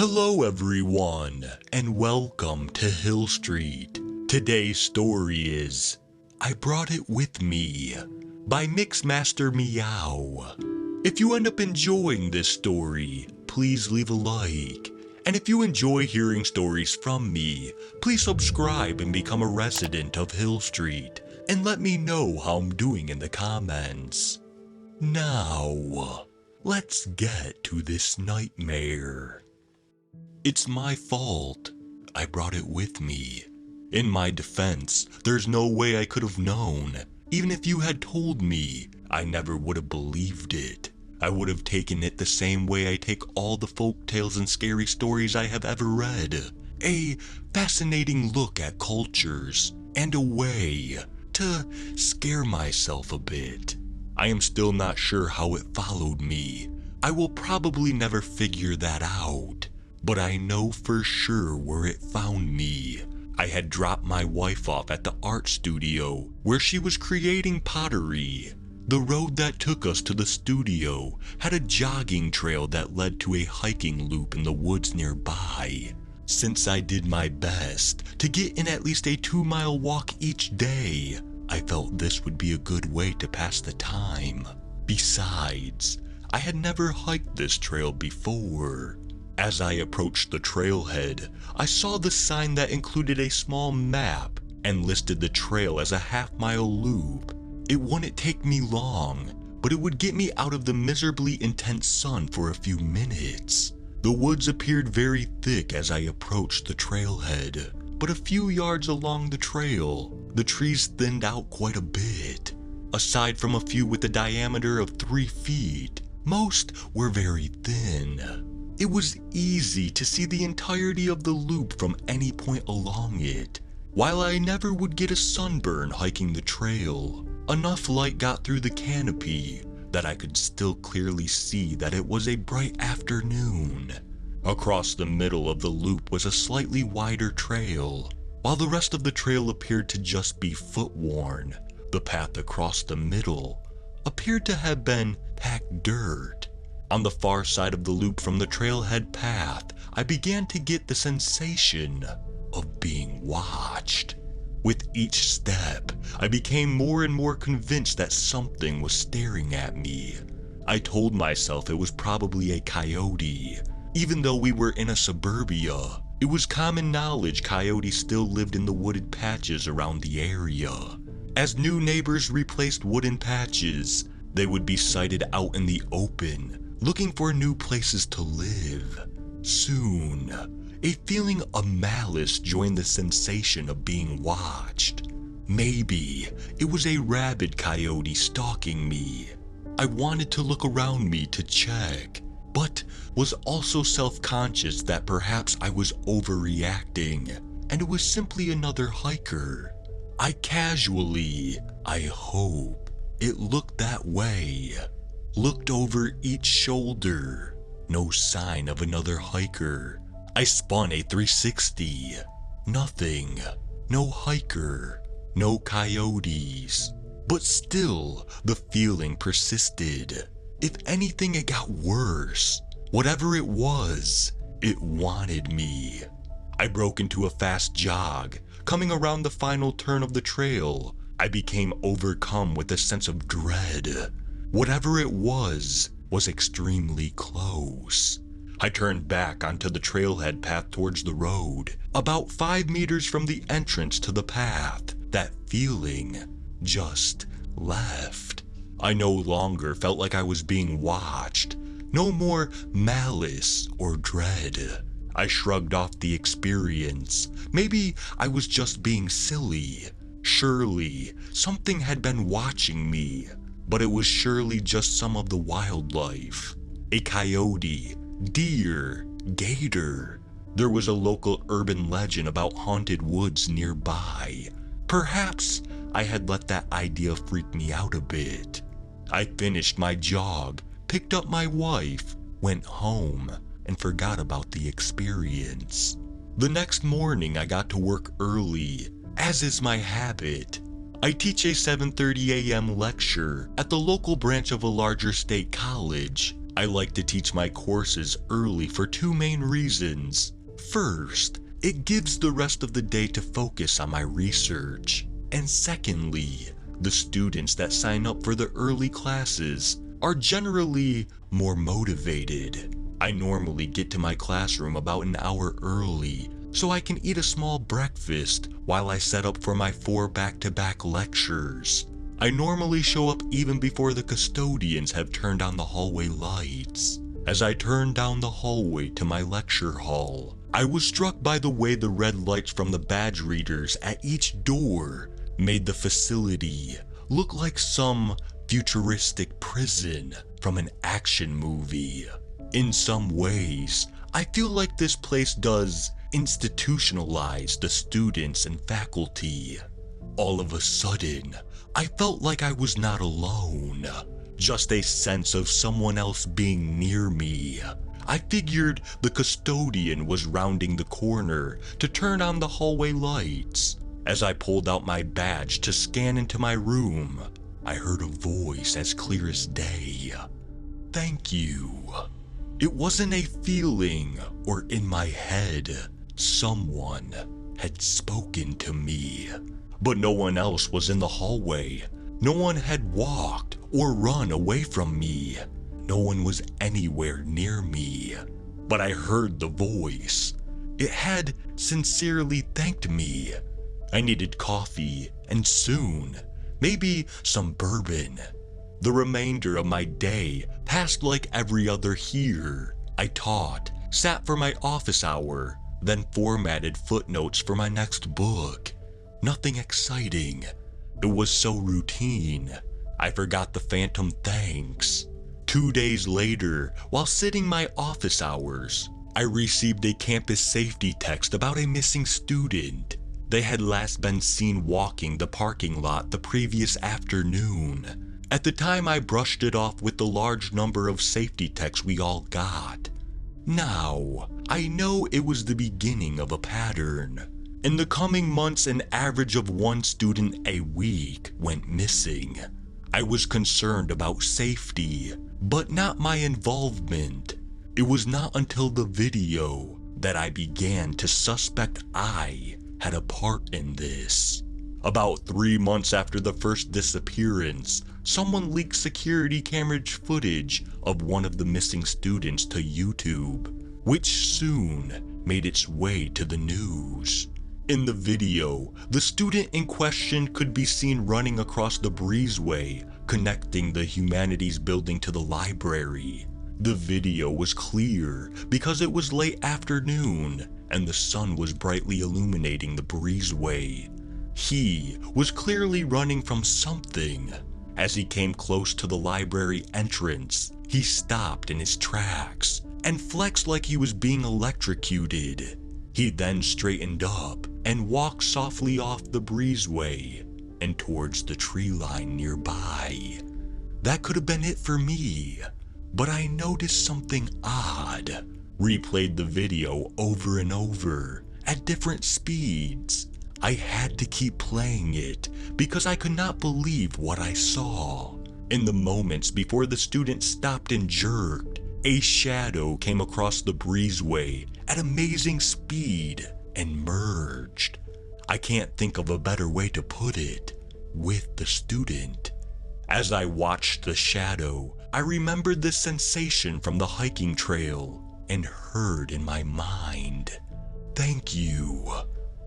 Hello everyone, and welcome to Hill Street. Today's story is I Brought It With Me by Mixmaster Meow. If you end up enjoying this story, please leave a like. And if you enjoy hearing stories from me, please subscribe and become a resident of Hill Street. And let me know how I'm doing in the comments. Now, let's get to this nightmare. It's my fault. I brought it with me. In my defense, there's no way I could have known. Even if you had told me, I never would have believed it. I would have taken it the same way I take all the folk tales and scary stories I have ever read. A fascinating look at cultures and a way to scare myself a bit. I am still not sure how it followed me. I will probably never figure that out. But I know for sure where it found me. I had dropped my wife off at the art studio where she was creating pottery. The road that took us to the studio had a jogging trail that led to a hiking loop in the woods nearby. Since I did my best to get in at least a 2-mile walk each day, I felt this would be a good way to pass the time. Besides, I had never hiked this trail before. As I approached the trailhead, I saw the sign that included a small map and listed the trail as a half-mile loop. It wouldn't take me long, but it would get me out of the miserably intense sun for a few minutes. The woods appeared very thick as I approached the trailhead, but a few yards along the trail, the trees thinned out quite a bit. Aside from a few with a diameter of 3 feet, most were very thin. It was easy to see the entirety of the loop from any point along it. While I never would get a sunburn hiking the trail, enough light got through the canopy that I could still clearly see that it was a bright afternoon. Across the middle of the loop was a slightly wider trail. While the rest of the trail appeared to just be foot-worn, the path across the middle appeared to have been packed dirt. On the far side of the loop from the trailhead path, I began to get the sensation of being watched. With each step, I became more and more convinced that something was staring at me. I told myself it was probably a coyote. Even though we were in a suburbia, it was common knowledge coyotes still lived in the wooded patches around the area. As new neighbors replaced wooden patches, they would be sighted out in the open, looking for new places to live. Soon, a feeling of malice joined the sensation of being watched. Maybe it was a rabid coyote stalking me. I wanted to look around me to check, but was also self-conscious that perhaps I was overreacting, and it was simply another hiker. I hope it looked that way. Looked over each shoulder. No sign of another hiker. I spun a 360. Nothing. No hiker. No coyotes. But still, the feeling persisted. If anything, it got worse. Whatever it was, it wanted me. I broke into a fast jog. Coming around the final turn of the trail, I became overcome with a sense of dread. Whatever it was extremely close. I turned back onto the trailhead path towards the road. About 5 meters from the entrance to the path, that feeling just left. I no longer felt like I was being watched. No more malice or dread. I shrugged off the experience. Maybe I was just being silly. Surely, something had been watching me. But it was surely just some of the wildlife. A coyote, deer, gator. There was a local urban legend about haunted woods nearby. Perhaps I had let that idea freak me out a bit. I finished my jog, picked up my wife, went home, and forgot about the experience. The next morning I got to work early, as is my habit. I teach a 7:30 a.m. lecture at the local branch of a larger state college. I like to teach my courses early for two main reasons. First, it gives the rest of the day to focus on my research. And secondly, the students that sign up for the early classes are generally more motivated. I normally get to my classroom about an hour early, so I can eat a small breakfast while I set up for my 4 back-to-back lectures. I normally show up even before the custodians have turned on the hallway lights. As I turned down the hallway to my lecture hall, I was struck by the way the red lights from the badge readers at each door made the facility look like some futuristic prison from an action movie. In some ways, I feel like this place does institutionalize the students and faculty. All of a sudden, I felt like I was not alone, just a sense of someone else being near me. I figured the custodian was rounding the corner to turn on the hallway lights. As I pulled out my badge to scan into my room, I heard a voice as clear as day. "Thank you." It wasn't a feeling or in my head. Someone had spoken to me. But no one else was in the hallway. No one had walked or run away from me. No one was anywhere near me. But I heard the voice. It had sincerely thanked me. I needed coffee, and soon, maybe some bourbon. The remainder of my day passed like every other here. I taught, sat for my office hour, then formatted footnotes for my next book. Nothing exciting. It was so routine. I forgot the phantom thanks. 2 days later, while sitting my office hours, I received a campus safety text about a missing student. They had last been seen walking the parking lot the previous afternoon. At the time, I brushed it off with the large number of safety texts we all got. Now, I know it was the beginning of a pattern. In the coming months, an average of 1 student a week went missing. I was concerned about safety, but not my involvement. It was not until the video that I began to suspect I had a part in this. About 3 months after the first disappearance, someone leaked security camera footage of one of the missing students to YouTube, which soon made its way to the news. In the video, the student in question could be seen running across the breezeway connecting the humanities building to the library. The video was clear because it was late afternoon and the sun was brightly illuminating the breezeway. He was clearly running from something. As he came close to the library entrance, he stopped in his tracks and flexed like he was being electrocuted. He then straightened up and walked softly off the breezeway and towards the tree line nearby. That could have been it for me, but I noticed something odd. Replayed the video over and over at different speeds. I had to keep playing it because I could not believe what I saw. In the moments before the student stopped and jerked, a shadow came across the breezeway at amazing speed and merged. I can't think of a better way to put it, with the student. As I watched the shadow, I remembered the sensation from the hiking trail and heard in my mind, "Thank you."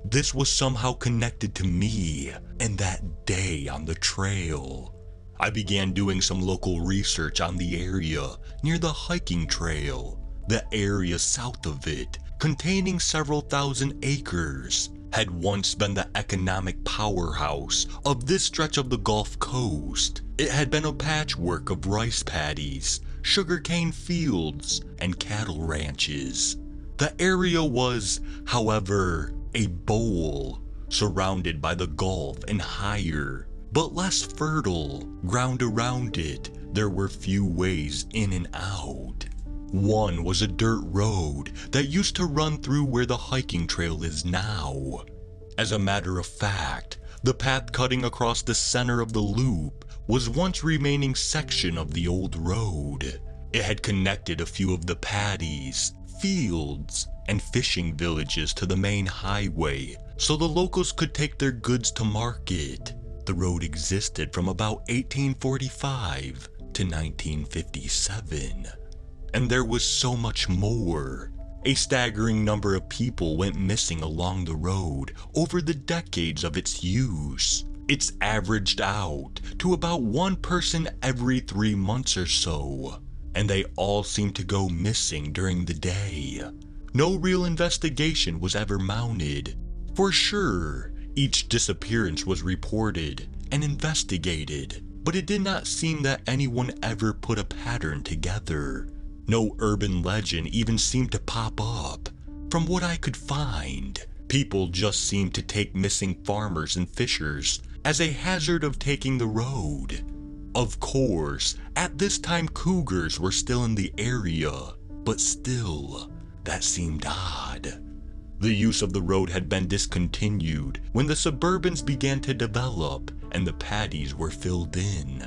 This was somehow connected to me and that day on the trail. I began doing some local research on the area near the hiking trail. The area south of it, containing several thousand acres, had once been the economic powerhouse of this stretch of the Gulf Coast. It had been a patchwork of rice paddies, sugarcane fields, and cattle ranches. The area was, however, a bowl, surrounded by the Gulf and higher, but less fertile, ground around it. There were few ways in and out. One was a dirt road that used to run through where the hiking trail is now. As a matter of fact, the path cutting across the center of the loop was once remaining section of the old road. It had connected a few of the paddies, fields, and fishing villages to the main highway so the locals could take their goods to market. The road existed from about 1845 to 1957. And there was so much more. A staggering number of people went missing along the road over the decades of its use. It's averaged out to about one person every 3 months or so, and they all seemed to go missing during the day. No real investigation was ever mounted. For sure, each disappearance was reported and investigated, but it did not seem that anyone ever put a pattern together. No urban legend even seemed to pop up. From what I could find, people just seemed to take missing farmers and fishers as a hazard of taking the road. Of course, at this time cougars were still in the area, but still, that seemed odd. The use of the road had been discontinued when the suburbans began to develop and the paddies were filled in.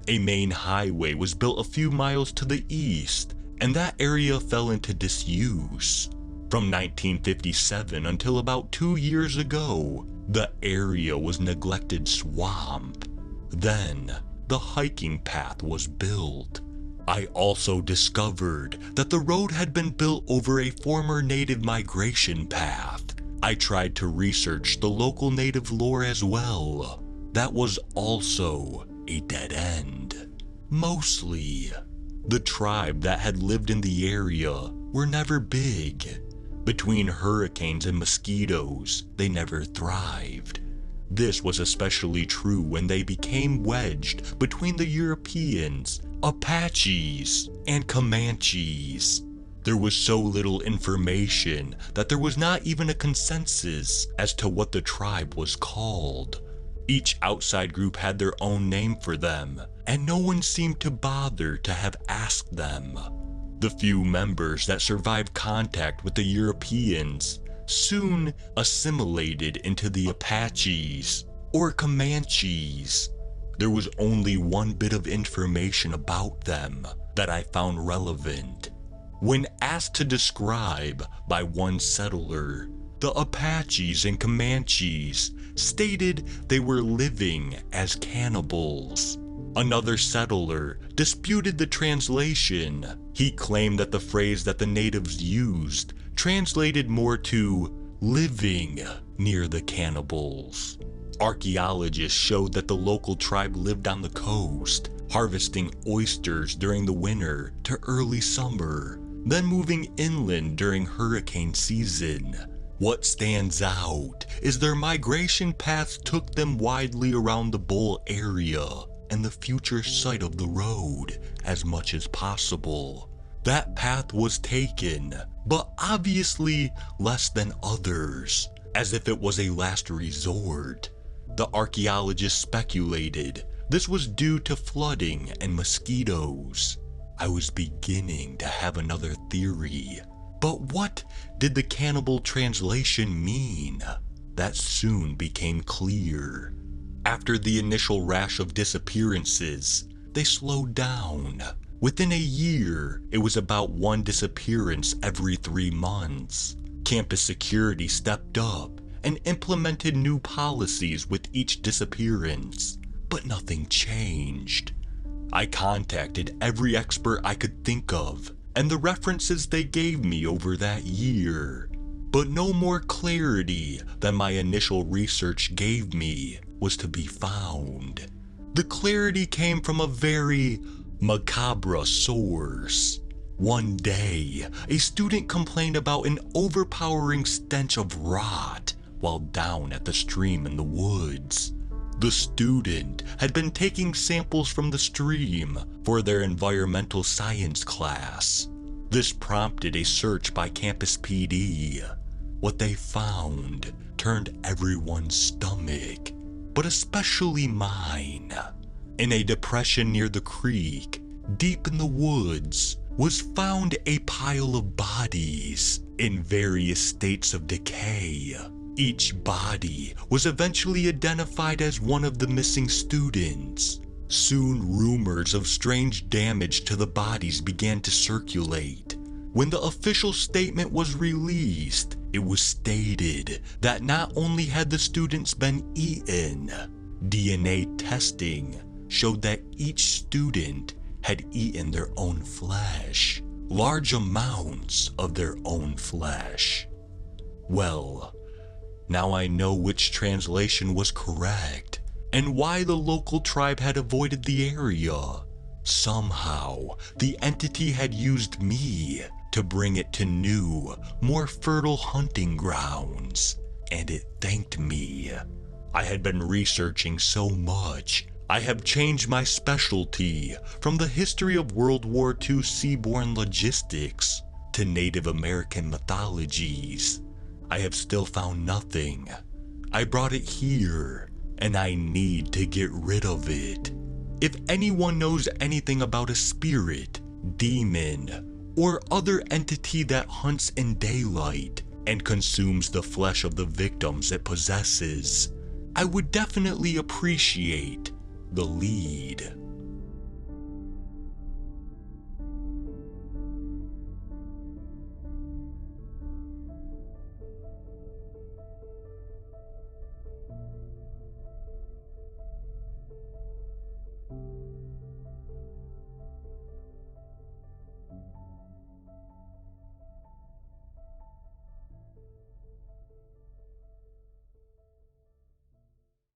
A main highway was built a few miles to the east, and that area fell into disuse. From 1957 until about 2 years ago, the area was neglected swamp. Then, the hiking path was built. I also discovered that the road had been built over a former native migration path. I tried to research the local native lore as well. That was also a dead end. Mostly, the tribe that had lived in the area were never big. Between hurricanes and mosquitoes, they never thrived. This was especially true when they became wedged between the Europeans, Apaches, and Comanches. There was so little information that there was not even a consensus as to what the tribe was called. Each outside group had their own name for them, and no one seemed to bother to have asked them. The few members that survived contact with the Europeans soon assimilated into the Apaches or Comanches. There was only one bit of information about them that I found relevant. When asked to describe by one settler, the Apaches and Comanches stated they were living as cannibals. Another settler disputed the translation. He claimed that the phrase that the natives used translated more to living near the cannibals. Archaeologists showed that the local tribe lived on the coast, harvesting oysters during the winter to early summer, then moving inland during hurricane season. What stands out is their migration paths took them widely around the Bull area and the future site of the road as much as possible. That path was taken, but obviously less than others, as if it was a last resort. The archaeologists speculated this was due to flooding and mosquitoes. I was beginning to have another theory. But what did the cannibal translation mean? That soon became clear. After the initial rash of disappearances, they slowed down. Within a year, it was about one disappearance every 3 months. Campus security stepped up and implemented new policies with each disappearance, but nothing changed. I contacted every expert I could think of, and the references they gave me over that year, but no more clarity than my initial research gave me was to be found. The clarity came from a very macabre source. One day, a student complained about an overpowering stench of rot while down at the stream in the woods. The student had been taking samples from the stream for their environmental science class. This prompted a search by campus PD. What they found turned everyone's stomach, but especially mine. In a depression near the creek, deep in the woods, was found a pile of bodies in various states of decay. Each body was eventually identified as one of the missing students. Soon rumors of strange damage to the bodies began to circulate. When the official statement was released, it was stated that not only had the students been eaten, DNA testing showed that each student had eaten their own flesh, large amounts of their own flesh. Well, now I know which translation was correct and why the local tribe had avoided the area. Somehow, the entity had used me to bring it to new, more fertile hunting grounds, and it thanked me. I had been researching so much, I have changed my specialty from the history of World War II seaborne logistics to Native American mythologies. I have still found nothing. I brought it here, and I need to get rid of it. If anyone knows anything about a spirit, demon, or other entity that hunts in daylight and consumes the flesh of the victims it possesses, I would definitely appreciate the lead.